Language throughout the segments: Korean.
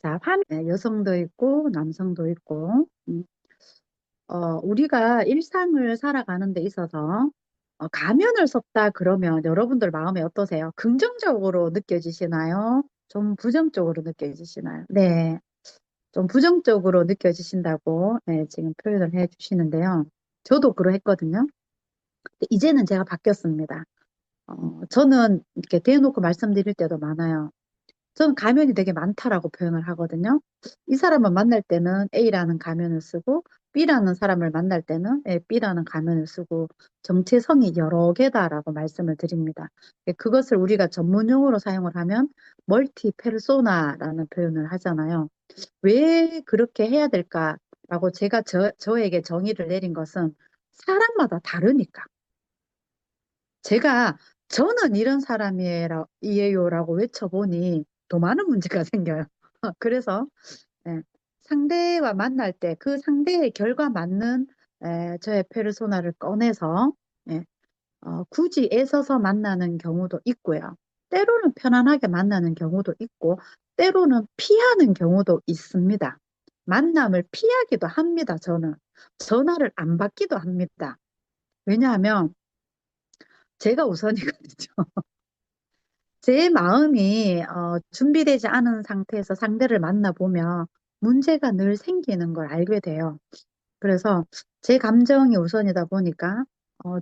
자, 여성도 있고, 남성도 있고, 우리가 일상을 살아가는 데 있어서, 가면을 썼다 그러면 여러분들 마음에 어떠세요? 긍정적으로 느껴지시나요? 좀 부정적으로 느껴지시나요? 네, 좀 부정적으로 느껴지신다고, 네, 지금 표현을 해 주시는데요. 저도 그러했거든요. 근데 이제는 제가 바뀌었습니다. 저는 이렇게 대놓고 말씀드릴 때도 많아요. 저는 가면이 되게 많다라고 표현을 하거든요. 이 사람을 만날 때는 A라는 가면을 쓰고 B라는 사람을 만날 때는 B라는 가면을 쓰고 정체성이 여러 개다라고 말씀을 드립니다. 그것을 우리가 전문용어로 사용을 하면 멀티 페르소나라는 표현을 하잖아요. 왜 그렇게 해야 될까라고 제가 저에게 정의를 내린 것은 사람마다 다르니까. 제가 저는 이런 사람이에요라고 외쳐보니 더 많은 문제가 생겨요. 그래서 예, 상대와 만날 때 그 상대의 결과 맞는 저의 페르소나를 꺼내서 예, 굳이 애써서 만나는 경우도 있고요. 때로는 편안하게 만나는 경우도 있고 때로는 피하는 경우도 있습니다. 만남을 피하기도 합니다, 저는. 전화를 안 받기도 합니다. 왜냐하면 제가 우선이거든요. 제 마음이 준비되지 않은 상태에서 상대를 만나보면 문제가 늘 생기는 걸 알게 돼요. 그래서 제 감정이 우선이다 보니까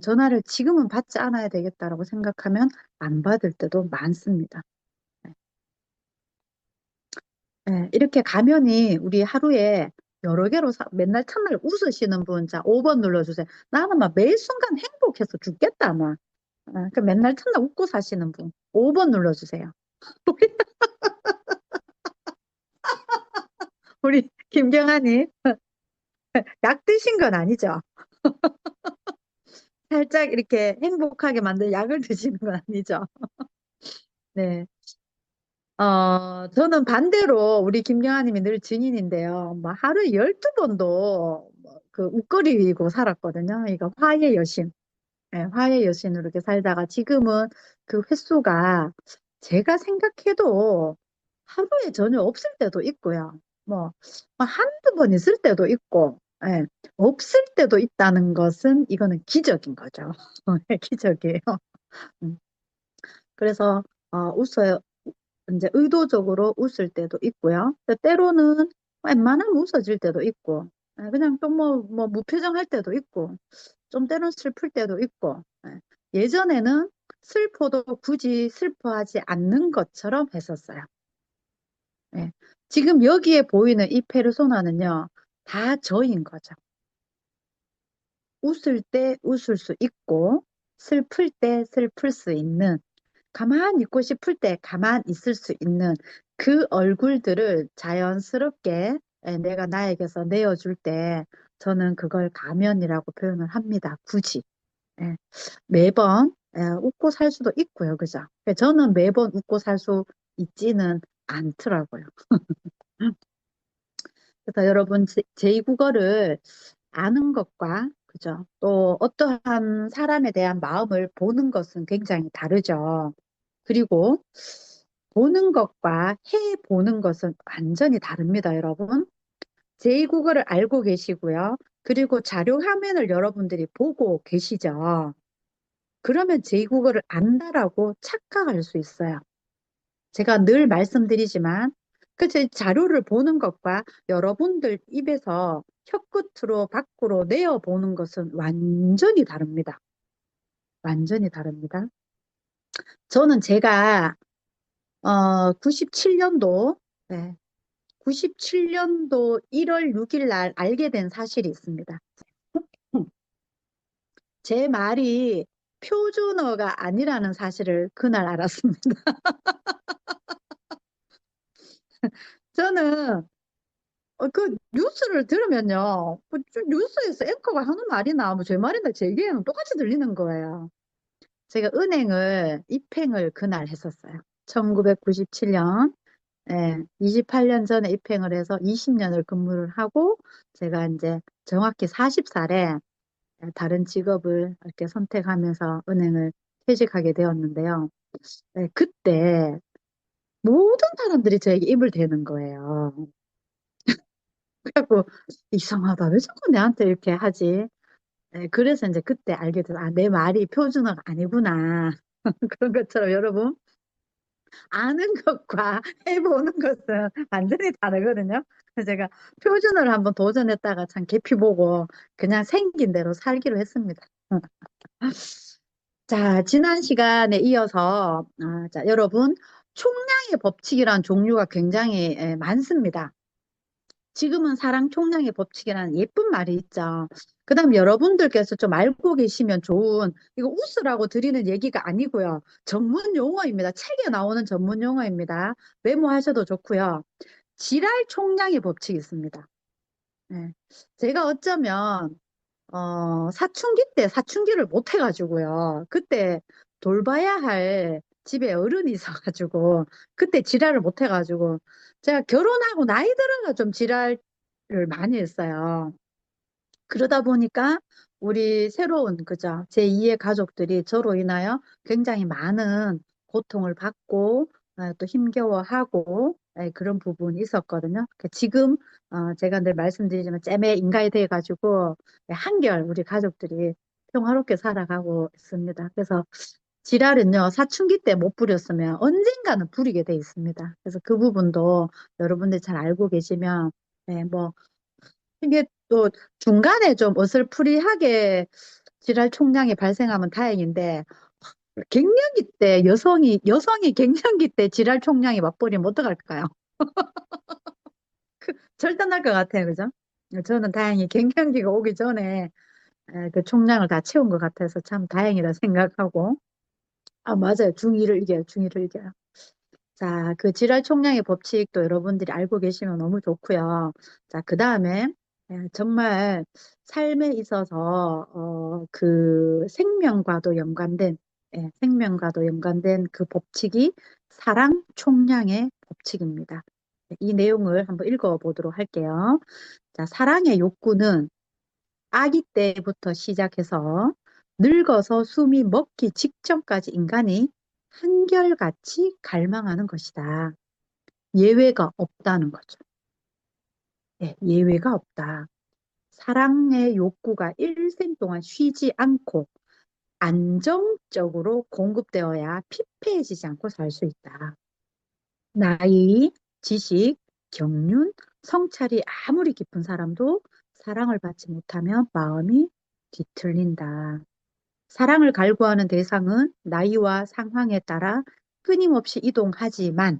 전화를 지금은 받지 않아야 되겠다라고 생각하면 안 받을 때도 많습니다. 네. 네, 이렇게 가면이 우리 하루에 여러 개로 맨날 첫날 웃으시는 분, 자, 5번 눌러주세요. 나는 막 매일 순간 행복해서 죽겠다, 막. 그 맨날 첫날 웃고 사시는 분, 5번 눌러주세요. 우리 김경아님, 약 드신 건 아니죠? 살짝 이렇게 행복하게 만들 약을 드시는 건 아니죠? 네. 저는 반대로 우리 김경아님이 늘 증인인데요. 뭐 하루에 12번도 그 웃거리고 살았거든요. 이거 화의 여신. 네, 화의 여신으로 이렇게 살다가 지금은 그 횟수가 제가 생각해도 하루에 전혀 없을 때도 있고요. 뭐, 한두 번 있을 때도 있고, 예, 없을 때도 있다는 것은 이거는 기적인 거죠. 기적이에요. 음. 그래서, 웃어요. 이제 의도적으로 웃을 때도 있고요. 때로는 웬만하면 웃어질 때도 있고, 그냥 좀 뭐 무표정 할 때도 있고, 좀 때론 슬플 때도 있고, 예전에는 슬퍼도 굳이 슬퍼하지 않는 것처럼 했었어요. 예. 지금 여기에 보이는 이 페르소나는요, 다 저인 거죠. 웃을 때 웃을 수 있고, 슬플 때 슬플 수 있는, 가만히 있고 싶을 때 가만히 있을 수 있는 그 얼굴들을 자연스럽게 내가 나에게서 내어줄 때 저는 그걸 가면이라고 표현을 합니다. 굳이. 예. 매번 웃고 살 수도 있고요. 그죠? 저는 매번 웃고 살 수 있지는 않더라고요. 그래서 여러분 제2국어를 아는 것과 그죠? 또 어떠한 사람에 대한 마음을 보는 것은 굉장히 다르죠. 그리고 보는 것과 해 보는 것은 완전히 다릅니다, 여러분. 제2국어를 알고 계시고요. 그리고 자료 화면을 여러분들이 보고 계시죠. 그러면 제2국어를 안다라고 착각할 수 있어요. 제가 늘 말씀드리지만 그 제 자료를 보는 것과 여러분들 입에서 혀끝으로 밖으로 내어보는 것은 완전히 다릅니다. 완전히 다릅니다. 저는 제가 97년도 네, 97년도 1월 6일 날 알게 된 사실이 있습니다. 제 말이 표준어가 아니라는 사실을 그날 알았습니다. 저는 그 뉴스를 들으면요. 뉴스에서 앵커가 하는 말이나 뭐 제 말이나 제 얘기랑 똑같이 들리는 거예요. 제가 은행을 입행을 그날 했었어요. 1997년, 28년 전에 입행을 해서 20년을 근무를 하고 제가 이제 정확히 40살에 다른 직업을 이렇게 선택하면서 은행을 퇴직하게 되었는데요. 그때 모든 사람들이 저에게 입을 대는 거예요. 그래갖고 이상하다. 왜 자꾸 내한테 이렇게 하지? 네, 그래서 이제 그때 알게 돼서 아, 내 말이 표준어가 아니구나. 그런 것처럼 여러분 아는 것과 해보는 것은 완전히 다르거든요. 그래서 제가 표준어를 한번 도전했다가 참 깊이 보고 그냥 생긴 대로 살기로 했습니다. 자, 지난 시간에 이어서 자, 여러분 총량의 법칙이란 종류가 굉장히 많습니다. 지금은 사랑 총량의 법칙이라는 예쁜 말이 있죠. 그다음 여러분들께서 좀 알고 계시면 좋은 이거 웃으라고 드리는 얘기가 아니고요. 전문 용어입니다. 책에 나오는 전문 용어입니다. 메모하셔도 좋고요. 지랄 총량의 법칙이 있습니다. 네. 제가 어쩌면 사춘기 때 사춘기를 못 해가지고요. 그때 돌봐야 할 집에 어른이 있어가지고 그때 지랄을 못 해가지고 제가 결혼하고 나이 들어서 좀 지랄을 많이 했어요. 그러다 보니까 우리 새로운 그죠 제2의 가족들이 저로 인하여 굉장히 많은 고통을 받고 또 힘겨워하고 그런 부분이 있었거든요. 지금 제가 늘 말씀드리지만 쨈매 인가에 대해 가지고 한결 우리 가족들이 평화롭게 살아가고 있습니다. 그래서 지랄은요 사춘기 때 못 부렸으면 언젠가는 부리게 돼 있습니다. 그래서 그 부분도 여러분들 잘 알고 계시면 뭐 이게 또 중간에 좀 어설프리하게 질환 총량이 발생하면 다행인데 갱년기 때 여성이 갱년기 때 질환 총량이 맞버리면 어떡할까요? 절단날 것 같아요, 그죠? 저는 다행히 갱년기가 오기 전에 그 총량을 다 채운 것 같아서 참 다행이다 생각하고 아 맞아요, 중2를 이겨요, 중2를 이겨요. 자, 그 질환 총량의 법칙도 여러분들이 알고 계시면 너무 좋고요. 자, 그 다음에 정말 삶에 있어서 그 생명과도 연관된 생명과도 연관된 그 법칙이 사랑 총량의 법칙입니다. 이 내용을 한번 읽어보도록 할게요. 자, 사랑의 욕구는 아기 때부터 시작해서 늙어서 숨이 먹기 직전까지 인간이 한결같이 갈망하는 것이다. 예외가 없다는 거죠. 예, 예외가 없다. 사랑의 욕구가 일생 동안 쉬지 않고 안정적으로 공급되어야 피폐해지지 않고 살 수 있다. 나이, 지식, 경륜, 성찰이 아무리 깊은 사람도 사랑을 받지 못하면 마음이 뒤틀린다. 사랑을 갈구하는 대상은 나이와 상황에 따라 끊임없이 이동하지만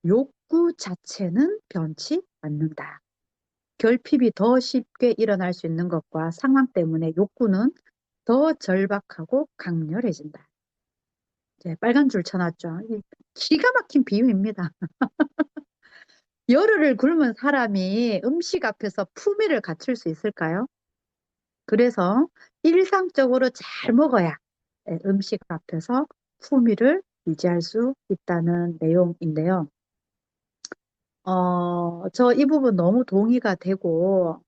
욕구 자체는 변치 않는다. 결핍이 더 쉽게 일어날 수 있는 것과 상황 때문에 욕구는 더 절박하고 강렬해진다. 이제 빨간 줄 쳐놨죠. 기가 막힌 비유입니다. 열흘을 굶은 사람이 음식 앞에서 품위를 갖출 수 있을까요? 그래서 일상적으로 잘 먹어야 음식 앞에서 품위를 유지할 수 있다는 내용인데요. 저 이 부분 너무 동의가 되고,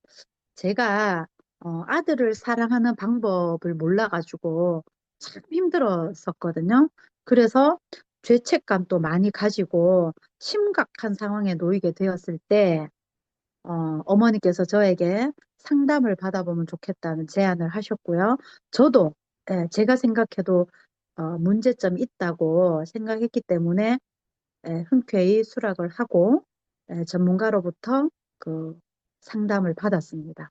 제가 아들을 사랑하는 방법을 몰라가지고 참 힘들었었거든요. 그래서 죄책감도 많이 가지고 심각한 상황에 놓이게 되었을 때, 어머니께서 저에게 상담을 받아보면 좋겠다는 제안을 하셨고요. 저도 제가 생각해도 문제점이 있다고 생각했기 때문에 흔쾌히 수락을 하고 전문가로부터 그 상담을 받았습니다.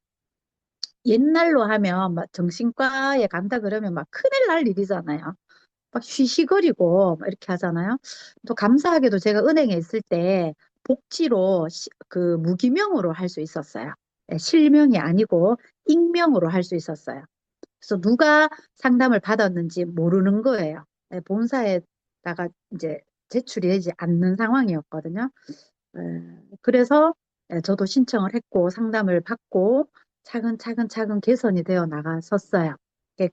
옛날로 하면 막 정신과에 간다 그러면 막 큰일 날 일이잖아요. 막 쉬쉬거리고 막 이렇게 하잖아요. 또 감사하게도 제가 은행에 있을 때 복지로 그 무기명으로 할 수 있었어요. 실명이 아니고 익명으로 할 수 있었어요. 그래서 누가 상담을 받았는지 모르는 거예요. 본사에다가 이제 제출이 되지 않는 상황이었거든요. 그래서 저도 신청을 했고 상담을 받고 차근차근 개선이 되어 나갔었어요.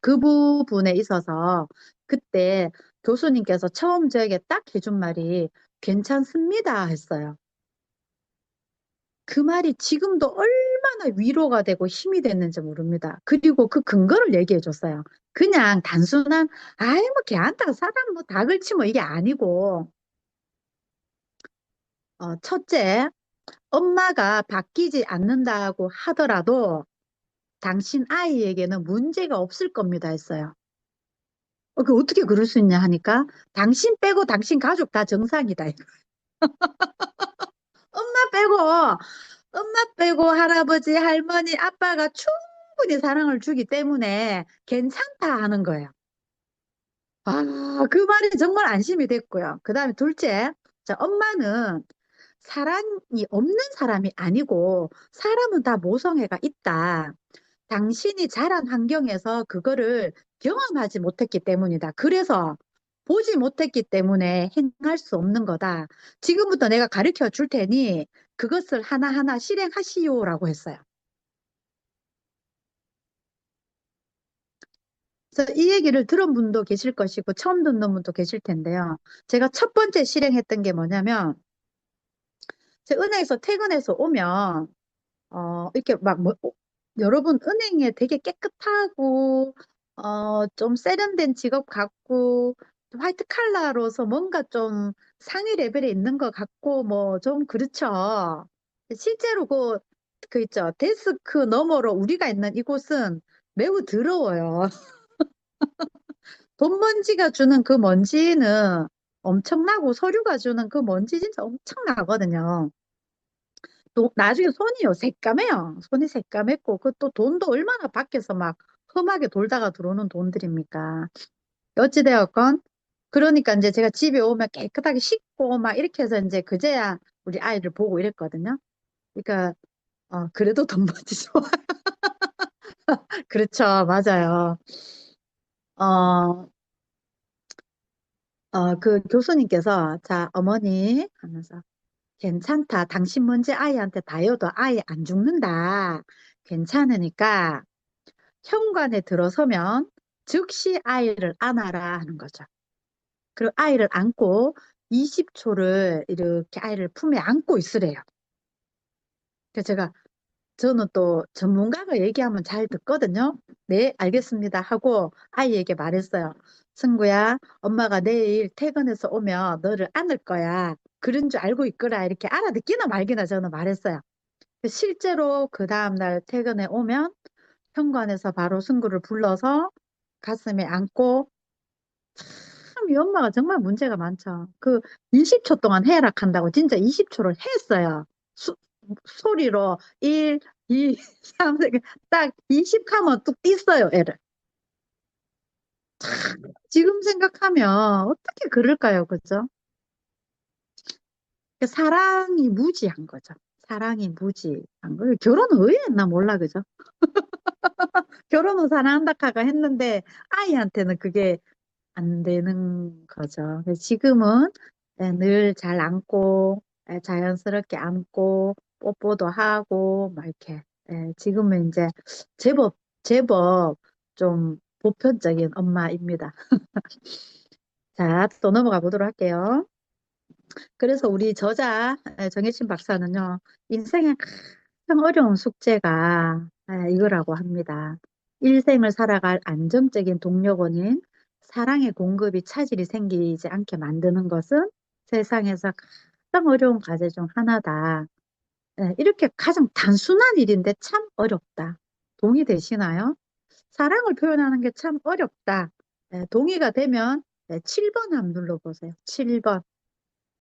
그 부분에 있어서 그때 교수님께서 처음 저에게 딱 해준 말이 괜찮습니다 했어요. 그 말이 지금도 얼마나 위로가 되고 힘이 됐는지 모릅니다. 그리고 그 근거를 얘기해 줬어요. 그냥 단순한 아이 뭐 걔한테 사람 뭐 다 그렇지 뭐 이게 아니고 첫째, 엄마가 바뀌지 않는다고 하더라도 당신 아이에게는 문제가 없을 겁니다 했어요. 그 어떻게 그럴 수 있냐 하니까 당신 빼고 당신 가족 다 정상이다. 엄마 빼고, 엄마 빼고 할아버지, 할머니, 아빠가 충분히 사랑을 주기 때문에 괜찮다 하는 거예요. 아, 그 말이 정말 안심이 됐고요. 그 다음에 둘째, 자, 엄마는 사랑이 없는 사람이 아니고 사람은 다 모성애가 있다. 당신이 자란 환경에서 그거를 경험하지 못했기 때문이다. 그래서 보지 못했기 때문에 행할 수 없는 거다. 지금부터 내가 가르쳐 줄 테니 그것을 하나하나 실행하시오라고 했어요. 그래서 이 얘기를 들은 분도 계실 것이고 처음 듣는 분도 계실 텐데요. 제가 첫 번째 실행했던 게 뭐냐면 제 은행에서 퇴근해서 오면 이렇게 막, 여러분, 은행에 되게 깨끗하고, 좀 세련된 직업 같고, 화이트 칼라로서 뭔가 좀 상위 레벨에 있는 것 같고, 뭐, 좀 그렇죠. 실제로 그 있죠. 데스크 너머로 우리가 있는 이곳은 매우 더러워요. 돈 먼지가 주는 그 먼지는 엄청나고, 서류가 주는 그 먼지 진짜 엄청나거든요. 또 나중에 손이요 새까매요. 손이 새까맸고 그 또 돈도 얼마나 밖에서 막 험하게 돌다가 들어오는 돈들입니까? 어찌되었건 그러니까 이제 제가 집에 오면 깨끗하게 씻고 막 이렇게 해서 이제 그제야 우리 아이를 보고 이랬거든요. 그러니까 그래도 돈 벌지 좋아. 그렇죠, 맞아요. 어, 그 교수님께서 자 어머니 하면서 괜찮다. 당신 먼저 아이한테 다여도 아이 안 죽는다. 괜찮으니까 현관에 들어서면 즉시 아이를 안아라 하는 거죠. 그리고 아이를 안고 20초를 이렇게 아이를 품에 안고 있으래요. 그래서 저는 또 전문가가 얘기하면 잘 듣거든요. 네, 알겠습니다 하고 아이에게 말했어요. 승구야, 엄마가 내일 퇴근해서 오면 너를 안을 거야. 그런 줄 알고 있거라. 이렇게 알아듣기나 말기나 저는 말했어요. 실제로 그 다음날 퇴근해 오면 현관에서 바로 승구를 불러서 가슴에 안고 참 이 엄마가 정말 문제가 많죠. 그 20초 동안 해락한다고 진짜 20초를 했어요. 소리로 1, 2, 3, 4, 딱 20 하면 뚝 띄어요, 애를. 지금 생각하면 어떻게 그럴까요, 그죠? 사랑이 무지한 거죠. 사랑이 무지한 거. 결혼은 왜 했나 몰라, 그죠? 결혼은 사랑한다 카가 했는데 아이한테는 그게 안 되는 거죠. 그래서 지금은 늘 잘 안고 자연스럽게 안고 뽀뽀도 하고 막 이렇게 지금은 이제 제법 좀 보편적인 엄마입니다. 자, 또 넘어가 보도록 할게요. 그래서 우리 저자 정혜진 박사는요, 인생의 가장 어려운 숙제가 이거라고 합니다. 일생을 살아갈 안정적인 동력원인 사랑의 공급이 차질이 생기지 않게 만드는 것은 세상에서 가장 어려운 과제 중 하나다. 이렇게 가장 단순한 일인데 참 어렵다. 동의되시나요? 사랑을 표현하는 게 참 어렵다. 동의가 되면 7번 한번 눌러보세요. 7번.